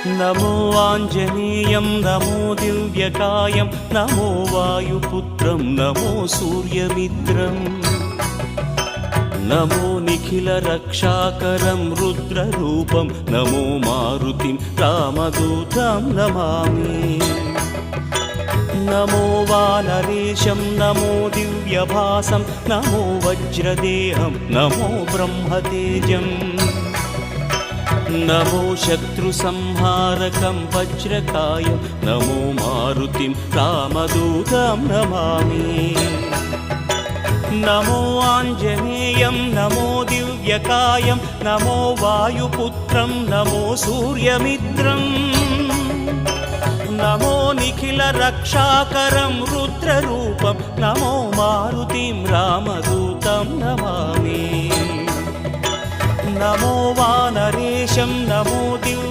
नमो आञ्जनेयं नमो दिव्यकायं नमो वायुपुत्रं नमो सूर्यमित्रम् नमो निखिलरक्षाकरं रुद्ररूपं नमो मारुतिं रामदूतं Namami नमो वानरेशं नमो दिव्यभासं नमो वज्रदेहं नमो ब्रह्मतेजम् नमो शत्रुसंहारकं वज्रकायं नमो मारुतिं रामदूतं Namami नमो आञ्जनेयं नमो दिव्यकायं नमो वायुपुत्रं नमो सूर्यमित्रम् नमो निखिलरक्षाकरं रुद्ररूपं नमो मारुतिं रामदूतं Namami नमो वानरेशं नमो Divya